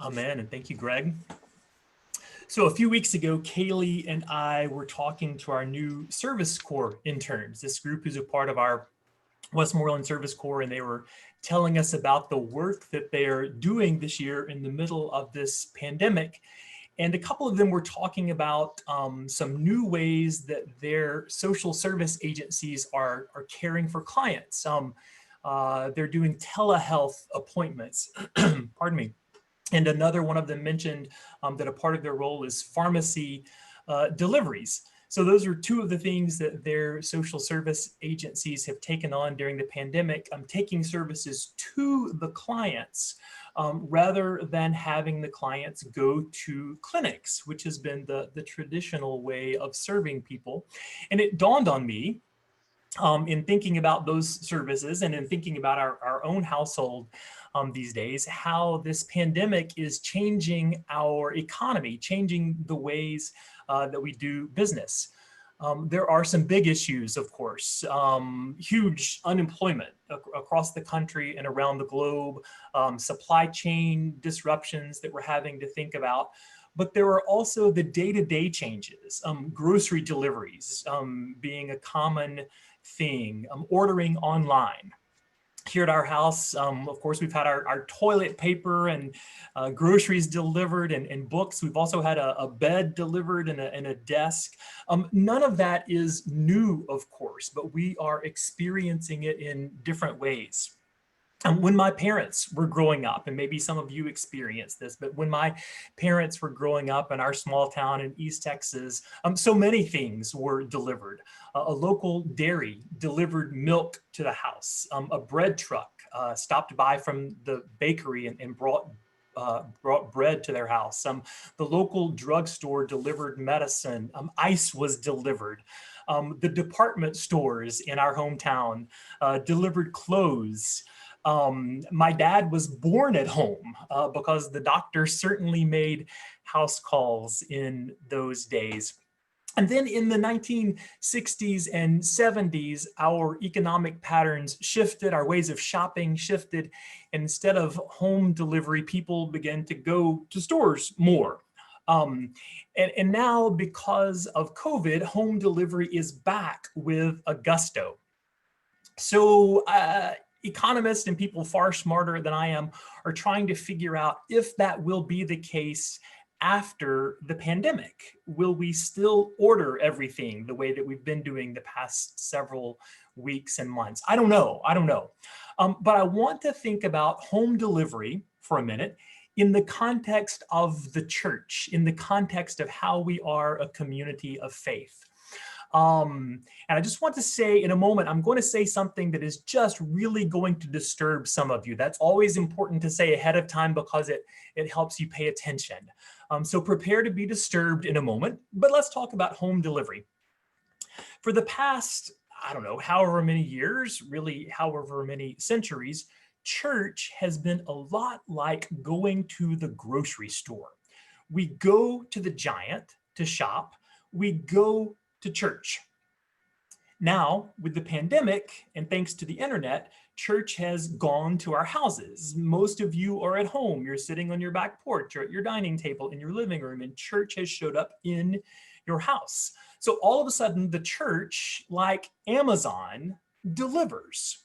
Amen, and thank you, Greg. So a few weeks ago, Kaylee and I were talking to our new Service Corps interns, this group who's a part of our Westmoreland Service Corps, and they were telling us about the work that they are doing this year in the middle of this pandemic. And a couple of them were talking about some new ways that their social service agencies are caring for clients. They're doing telehealth appointments, pardon me. And another one of them mentioned that a part of their role is pharmacy deliveries. So those are two of the things that their social service agencies have taken on during the pandemic, taking services to the clients rather than having the clients go to clinics, which has been the traditional way of serving people. And it dawned on me in thinking about those services and in thinking about our own household these days, how this pandemic is changing our economy, changing the ways that we do business. There are some big issues, of course, huge unemployment across the country and around the globe, supply chain disruptions that we're having to think about. But there are also the day-to-day changes, grocery deliveries being a common thing, ordering online. Here at our house, of course, we've had our toilet paper and groceries delivered and books. We've also had a bed delivered and a desk. None of that is new, of course, but we are experiencing it in different ways. When my parents were growing up, and maybe some of you experienced this, but when my parents were growing up in our small town in East Texas, so many things were delivered. A local dairy delivered milk to the house. A bread truck stopped by from the bakery and brought bread to their house. The local drugstore delivered medicine. Ice was delivered. The department stores in our hometown delivered clothes. My dad was born at home because the doctor certainly made house calls in those days. And then in the 1960s and 70s, our economic patterns shifted, our ways of shopping shifted. And instead of home delivery, people began to go to stores more. And now, because of COVID, home delivery is back with a gusto. So economists and people far smarter than I am are trying to figure out if that will be the case after the pandemic. Will we still order everything the way that we've been doing the past several weeks and months? I don't know. But I want to think about home delivery for a minute in the context of the church, in the context of how we are a community of faith. And I just want to say in a moment, I'm going to say something that is just really going to disturb some of you. That's always important to say ahead of time because it helps you pay attention. So prepare to be disturbed in a moment, but let's talk about home delivery. For the past, I don't know, however many years, really however many centuries, church has been a lot like going to the grocery store. We go to the Giant to shop. We go to church. Now, with the pandemic, and thanks to the internet, church has gone to our houses. Most of you are at home. You're sitting on your back porch or at your dining table in your living room, and church has showed up in your house. So all of a sudden, the church, like Amazon, delivers.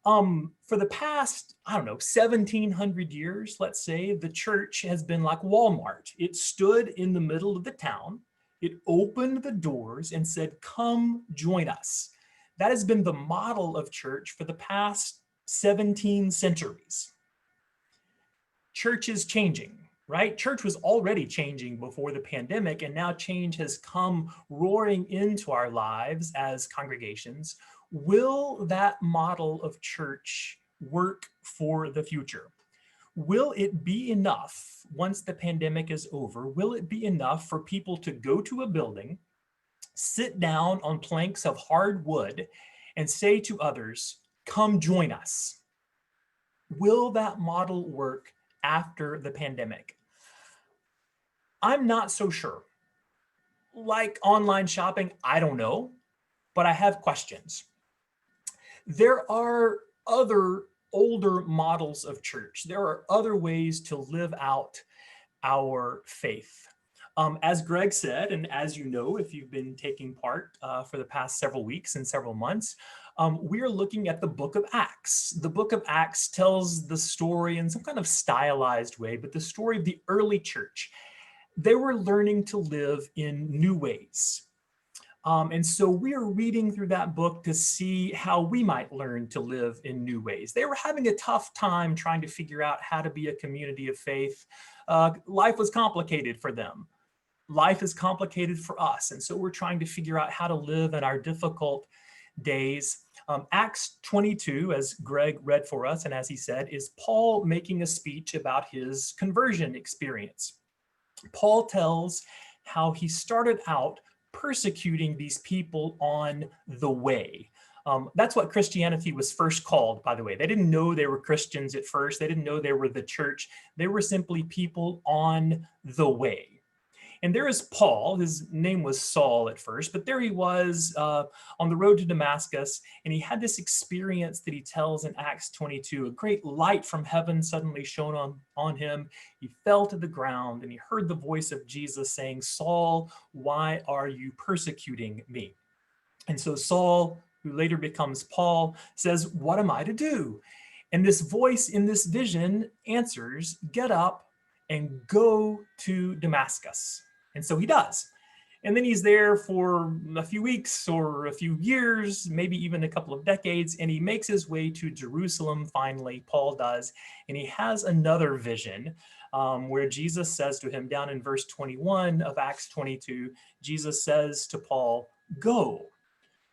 For the past, I don't know, 1700 years, let's say, the church has been like Walmart. It stood in the middle of the town. It opened the doors and said, come join us. That has been the model of church for the past 17 centuries. Church is changing, right? Church was already changing before the pandemic, and now change has come roaring into our lives as congregations. Will that model of church work for the future? Will it be enough once the pandemic is over? Will it be enough for people to go to a building, sit down on planks of hard wood, and say to others, come join us? Will that model work after the pandemic? I'm not so sure. Like online shopping, I don't know, but I have questions. There are other older models of church. There are other ways to live out our faith. As Greg said, and as you know, if you've been taking part for the past several weeks and several months, we are looking at the book of Acts. The book of Acts tells the story in some kind of stylized way, but the story of the early church. They were learning to live in new ways. And so we are reading through that book to see how we might learn to live in new ways. They were having a tough time trying to figure out how to be a community of faith. Life was complicated for them. Life is complicated for us. And so we're trying to figure out how to live in our difficult days. Acts 22, as Greg read for us, and as he said, is Paul making a speech about his conversion experience. Paul tells how he started out persecuting these people on the way. That's what Christianity was first called, by the way. They didn't know they were Christians at first. They didn't know they were the church. They were simply people on the way. And there is Paul. His name was Saul at first, but there he was on the road to Damascus, and he had this experience that he tells in Acts 22. A great light from heaven suddenly shone on him. He fell to the ground, and he heard the voice of Jesus saying, "Saul, why are you persecuting me?" And so Saul, who later becomes Paul, says, "What am I to do?" And this voice in this vision answers, "Get up and go to Damascus." And so he does. And then he's there for a few weeks or a few years, maybe even a couple of decades, and he makes his way to Jerusalem finally, Paul does, and he has another vision where Jesus says to him, down in verse 21 of Acts 22, Jesus says to Paul, "Go,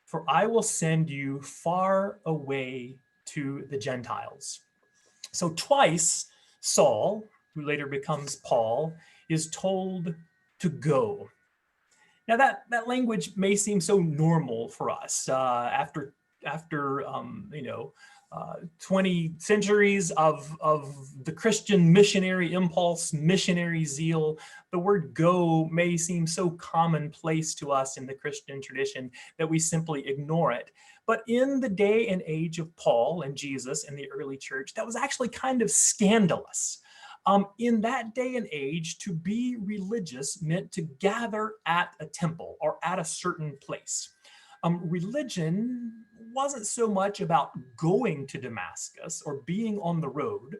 for I will send you far away to the Gentiles." So twice, Saul, who later becomes Paul, is told to go. Now that language may seem so normal for us after 20 centuries of the Christian missionary impulse, missionary zeal. The word "go" may seem so commonplace to us in the Christian tradition that we simply ignore it. But in the day and age of Paul and Jesus and the early church, that was actually kind of scandalous. In that day and age, to be religious meant to gather at a temple or at a certain place. Religion wasn't so much about going to Damascus or being on the road.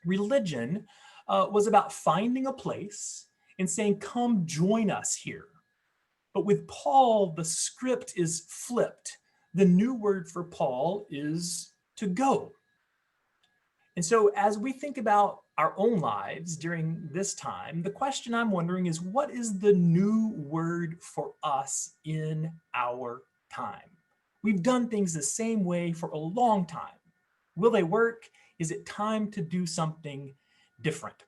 Religion was about finding a place and saying, "Come join us here." But with Paul, the script is flipped. The new word for Paul is to go. And so as we think about our own lives during this time, the question I'm wondering is, what is the new word for us in our time? We've done things the same way for a long time. Will they work? Is it time to do something different?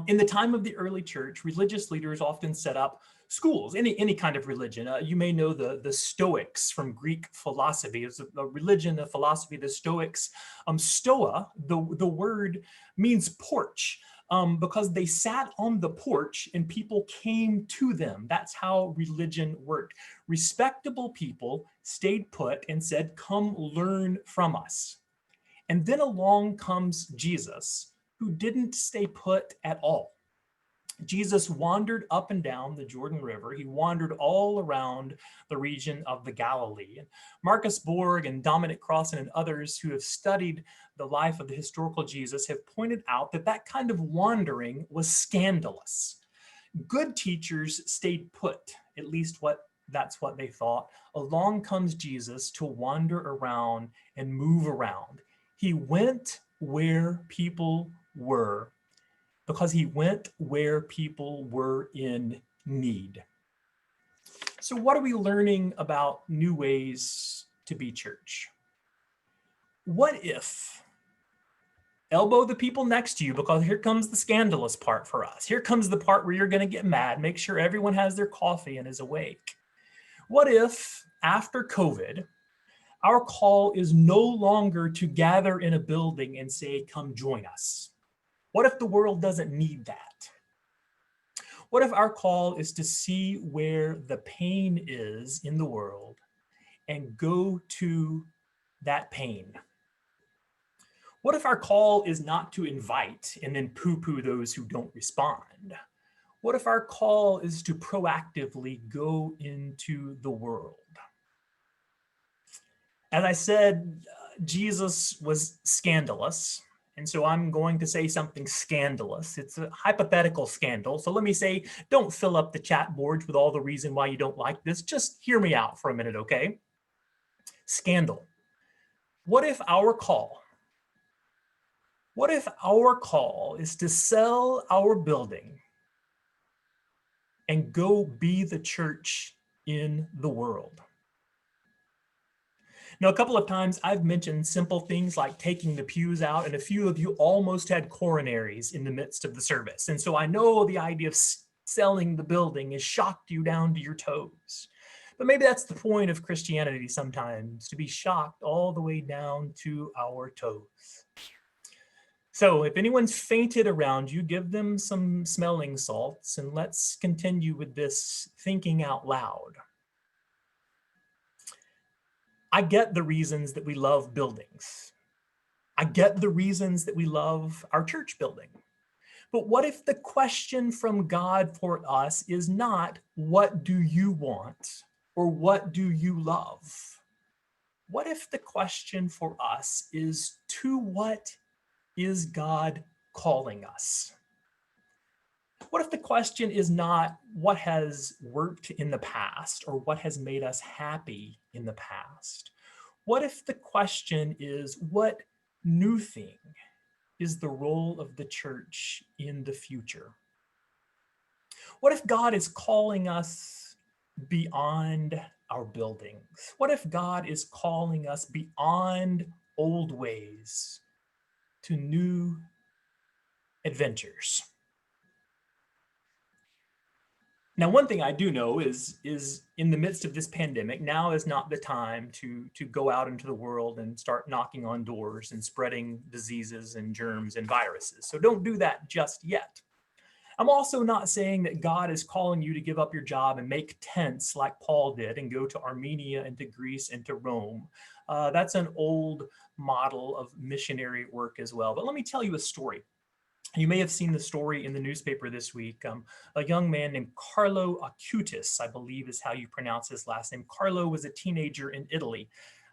In the time of the early church, religious leaders often set up schools, any kind of religion. You may know the Stoics from Greek philosophy. It's a religion, a philosophy, the Stoics. Stoa, the word means porch, because they sat on the porch and people came to them. That's how religion worked. Respectable people stayed put and said, "Come learn from us." And then along comes Jesus, who didn't stay put at all. Jesus wandered up and down the Jordan River. He wandered all around the region of the Galilee. And Marcus Borg and Dominic Crossan and others who have studied the life of the historical Jesus have pointed out that that kind of wandering was scandalous. Good teachers stayed put, at least that's what they thought. Along comes Jesus to wander around and move around. He went where people were, because he went where people were in need. So what are we learning about new ways to be church? What if, elbow the people next to you, because here comes the scandalous part for us. Here comes the part where you're going to get mad, make sure everyone has their coffee and is awake. What if, after COVID, our call is no longer to gather in a building and say, "Come join us"? What if the world doesn't need that? What if our call is to see where the pain is in the world and go to that pain? What if our call is not to invite and then poo-poo those who don't respond? What if our call is to proactively go into the world? As I said, Jesus was scandalous. And so I'm going to say something scandalous. It's a hypothetical scandal. So let me say, don't fill up the chat boards with all the reason why you don't like this. Just hear me out for a minute, okay? Scandal. What if our call is to sell our building and go be the church in the world? Now, a couple of times I've mentioned simple things like taking the pews out, and a few of you almost had coronaries in the midst of the service. And so I know the idea of selling the building has shocked you down to your toes. But maybe that's the point of Christianity sometimes, to be shocked all the way down to our toes. So if anyone's fainted around you, give them some smelling salts, and let's continue with this thinking out loud. I get the reasons that we love buildings. I get the reasons that we love our church building. But what if the question from God for us is not, what do you want or what do you love? What if the question for us is, to what is God calling us? What if the question is not what has worked in the past or what has made us happy in the past? What if the question is, what new thing is the role of the church in the future? What if God is calling us beyond our buildings? What if God is calling us beyond old ways to new adventures? Now, one thing I do know is in the midst of this pandemic, now is not the time to go out into the world and start knocking on doors and spreading diseases and germs and viruses. So don't do that just yet. I'm also not saying that God is calling you to give up your job and make tents like Paul did and go to Armenia and to Greece and to Rome. That's an old model of missionary work as well. But let me tell you a story. You may have seen the story in the newspaper this week. A young man named Carlo Acutis, I believe is how you pronounce his last name. Carlo was a teenager in Italy.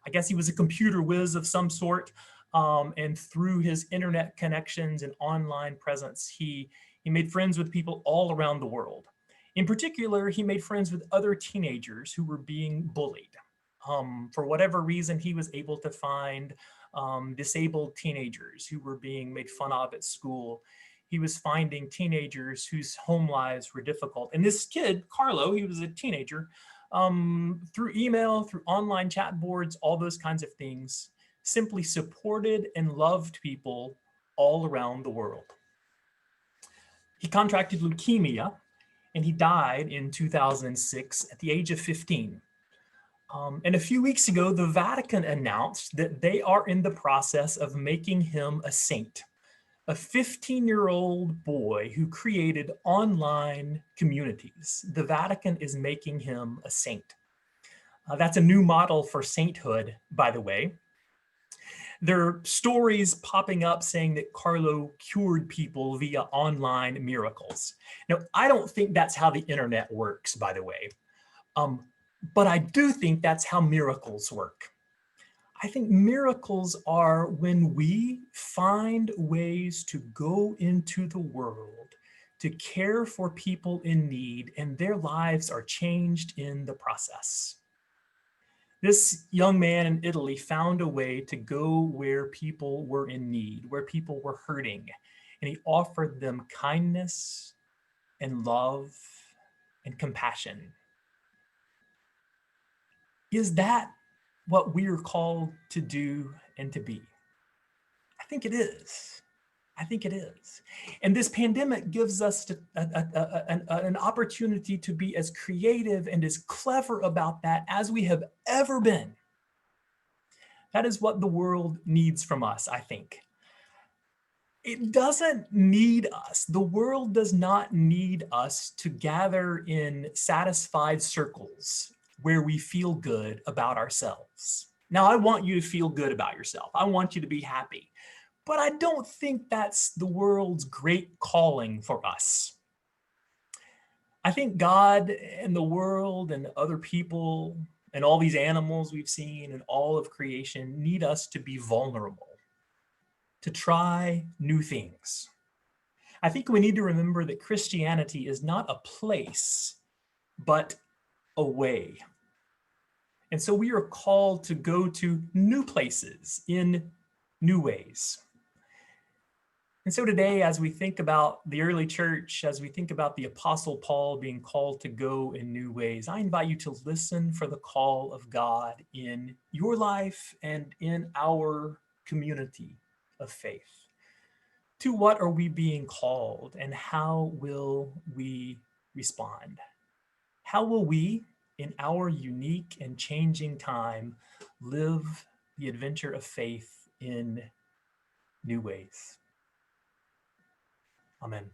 I guess he was a computer whiz of some sort. And through his internet connections and online presence, he made friends with people all around the world. In particular, he made friends with other teenagers who were being bullied. For whatever reason, he was able to find disabled teenagers who were being made fun of at school. He was finding teenagers whose home lives were difficult. And this kid, Carlo, he was a teenager, through email, through online chat boards, all those kinds of things, simply supported and loved people all around the world. He contracted leukemia and he died in 2006 at the age of 15. And a few weeks ago, the Vatican announced that they are in the process of making him a saint, a 15-year-old boy who created online communities. The Vatican is making him a saint. That's a new model for sainthood, by the way. There are stories popping up saying that Carlo cured people via online miracles. Now, I don't think that's how the internet works, by the way. But I do think that's how miracles work. I think miracles are when we find ways to go into the world, to care for people in need, and their lives are changed in the process. This young man in Italy found a way to go where people were in need, where people were hurting, and he offered them kindness and love and compassion. Is that what we are called to do and to be? I think it is. I think it is. And this pandemic gives us an opportunity to be as creative and as clever about that as we have ever been. That is what the world needs from us, I think. It doesn't need us. The world does not need us to gather in satisfied circles where we feel good about ourselves. Now, I want you to feel good about yourself. I want you to be happy. But I don't think that's the world's great calling for us. I think God and the world and other people and all these animals we've seen and all of creation need us to be vulnerable, to try new things. I think we need to remember that Christianity is not a place, but a way. And so we are called to go to new places in new ways. And so today, as we think about the early church, as we think about the Apostle Paul being called to go in new ways, I invite you to listen for the call of God in your life and in our community of faith. To what are we being called, and how will we respond? How will we, in our unique and changing time, live the adventure of faith in new ways? Amen.